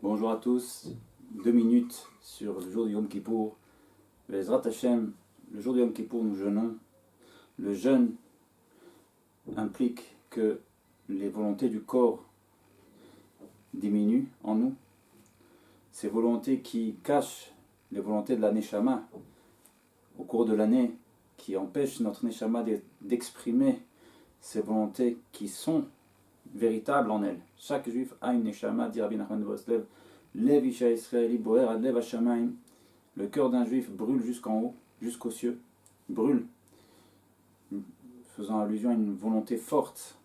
Bonjour à tous, 2 minutes sur le jour du Yom Kippour. Bezrat Hashem, le jour du Yom Kippour, nous jeûnons. Le jeûne implique que les volontés du corps diminuent en nous. Ces volontés qui cachent les volontés de la Neshama au cours de l'année, qui empêchent notre Neshama d'exprimer ces volontés qui sont véritables en elle. Chaque juif a une Neshama, dit Rabbi Nachman de Breslev, Lev Isha Israeli Boer ad Lev Hashamayim. Le cœur d'un juif brûle jusqu'en haut, jusqu'aux cieux, brûle, faisant allusion à une volonté forte.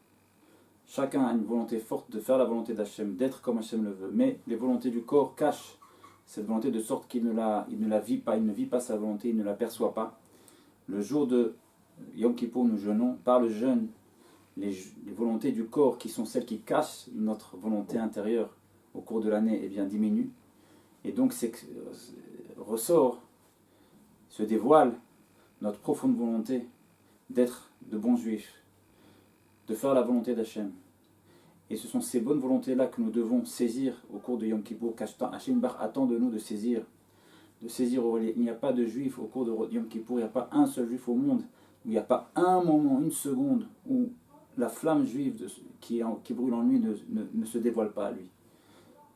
Chacun a une volonté forte de faire la volonté d'Hachem, d'être comme Hachem le veut. Mais les volontés du corps cachent cette volonté de sorte qu'il ne la vit pas, il ne vit pas sa volonté, il ne la perçoit pas. Le jour de Yom Kippour, nous jeûnons. Par le jeûne, les volontés du corps, qui sont celles qui cachent notre volonté intérieure au cours de l'année, eh bien, diminuent. Et donc, ressort, se dévoile notre profonde volonté d'être de bons juifs, de faire la volonté d'Hachem. Et ce sont ces bonnes volontés-là que nous devons saisir au cours de Yom Kippour, qu'Hachem attend de nous de saisir. Il n'y a pas de juif au cours de Yom Kippour, il n'y a pas un seul juif au monde, où il n'y a pas un moment, une seconde, où la flamme juive qui brûle en lui ne se dévoile pas à lui.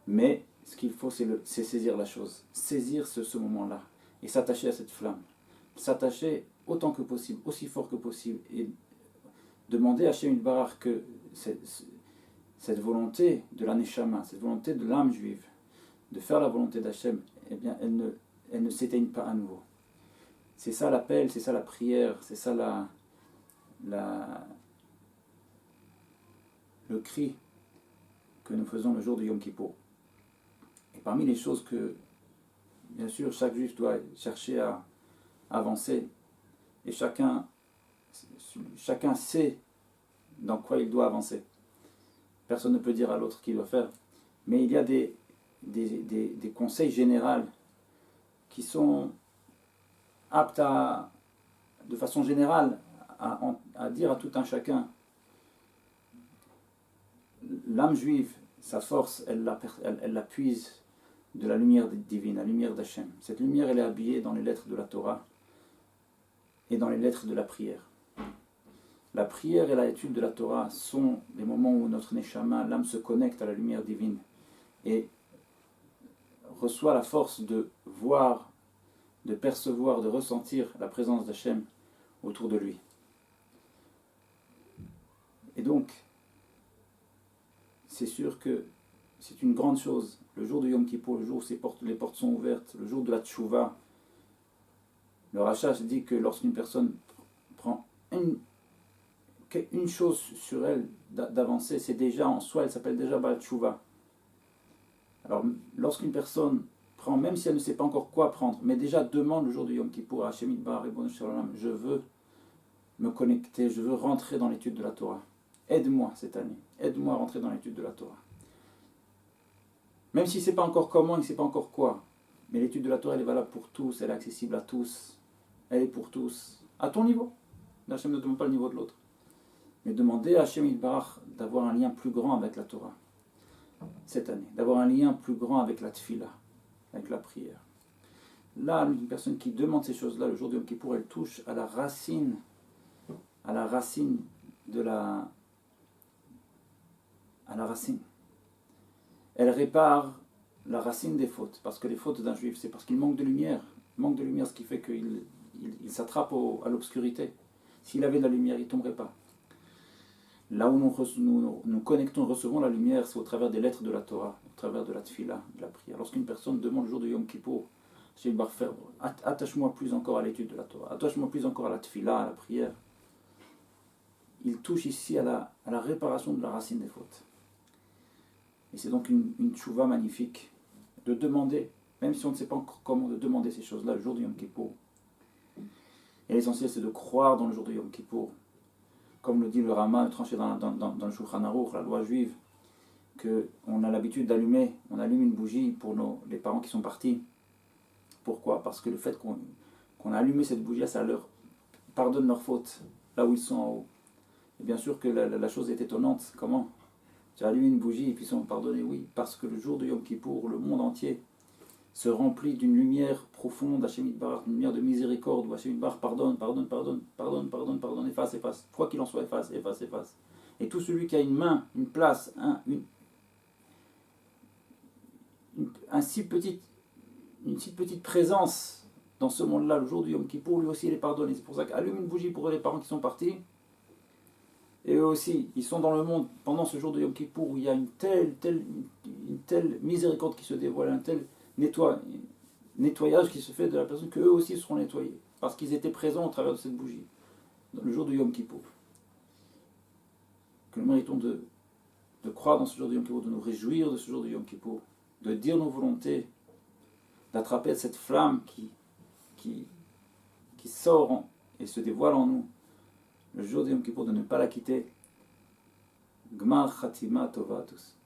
Mais ce qu'il faut, c'est saisir la chose, saisir ce moment-là, et s'attacher à cette flamme, s'attacher autant que possible, aussi fort que possible, et demander à Hachem Yitbarach que cette volonté de la Neshama, cette volonté de l'âme juive, de faire la volonté d'Hachem, eh bien, elle ne s'éteigne pas à nouveau. C'est ça l'appel, c'est ça la prière, c'est ça le cri que nous faisons le jour de Yom Kippour. Et parmi les choses que, bien sûr, chaque juif doit chercher à avancer, et chacun sait dans quoi il doit avancer. Personne ne peut dire à l'autre qu'il doit faire. Mais il y a des conseils généraux qui sont aptes de façon générale à dire à tout un chacun. L'âme juive, sa force, elle la puise de la lumière divine, la lumière d'Hachem. Cette lumière, elle est habillée dans les lettres de la Torah et dans les lettres de la prière. La prière et l'étude de la Torah sont des moments où notre Neshama, l'âme, se connecte à la lumière divine et reçoit la force de voir, de percevoir, de ressentir la présence d'Hachem autour de lui. Et donc, c'est sûr que c'est une grande chose. Le jour de Yom Kippour, le jour où les portes sont ouvertes, le jour de la Tchouva, le Rachach dit que lorsqu'une personne prend une chose sur elle d'avancer, c'est déjà en soi, elle s'appelle déjà Baal Tchouva. Alors, lorsqu'une personne prend, même si elle ne sait pas encore quoi prendre, mais déjà demande le jour de Yom Kippour à Hachem Yitbarach, je veux me connecter, je veux rentrer dans l'étude de la Torah. Aide-moi cette année, aide-moi à rentrer dans l'étude de la Torah. Même s'il ne sait pas encore comment, il ne sait pas encore quoi, mais l'étude de la Torah, elle est valable pour tous, elle est accessible à tous, elle est pour tous, à ton niveau. Hachem ne demande pas le niveau de l'autre. Mais demander à Hachem Yitbarach d'avoir un lien plus grand avec la Torah cette année, d'avoir un lien plus grand avec la tfila, avec la prière. Là, une personne qui demande ces choses-là, le jour de Yom Kippour, elle touche à la racine de la... à la racine. Elle répare la racine des fautes, parce que les fautes d'un juif, c'est parce qu'il manque de lumière. Il manque de lumière, ce qui fait qu'il s'attrape à l'obscurité. S'il avait de la lumière, il ne tomberait pas. Là où nous connectons, recevons la lumière, c'est au travers des lettres de la Torah, au travers de la tfila, de la prière. Lorsqu'une personne demande le jour de Yom Kippour, attache-moi plus encore à l'étude de la Torah, attache-moi plus encore à la tfila, à la prière, il touche ici à la réparation de la racine des fautes. Et c'est donc une tchouva magnifique de demander, même si on ne sait pas encore comment, de demander ces choses-là le jour de Yom Kippour. Et l'essentiel, c'est de croire dans le jour de Yom Kippour. Comme le dit le Rama, tranché dans le Shulchan Aruch, la loi juive, qu'on a l'habitude d'allumer, on allume une bougie pour les parents qui sont partis. Pourquoi ? Parce que le fait qu'on a allumé cette bougie, ça leur pardonne leurs fautes, là où ils sont en haut. Et bien sûr que la chose est étonnante. Comment ? Tu as allumé une bougie et puis ils sont pardonnés, oui, parce que le jour de Yom Kippour, le monde entier se remplit d'une lumière profonde, Hachem Yitbarach, une lumière de miséricorde, où Hachem Yitbarach pardonne, efface, efface. Quoi qu'il en soit, efface, efface, efface. Et tout celui qui a une main, une place, une si petite présence dans ce monde-là, le jour du Yom Kippour, lui aussi il est pardonné. C'est pour ça qu'allume une bougie pour les parents qui sont partis. Et eux aussi, ils sont dans le monde pendant ce jour de Yom Kippour où il y a une telle miséricorde qui se dévoile, un tel nettoyage qui se fait de la personne, qu'eux aussi seront nettoyés, parce qu'ils étaient présents au travers de cette bougie, dans le jour de Yom Kippour. Que nous méritons de croire dans ce jour de Yom Kippour, de nous réjouir de ce jour de Yom Kippour, de dire nos volontés, d'attraper cette flamme qui sort et se dévoile en nous, le jour de Yom Kippour, de ne pas la quitter. Gmar Khatima Tova à tous.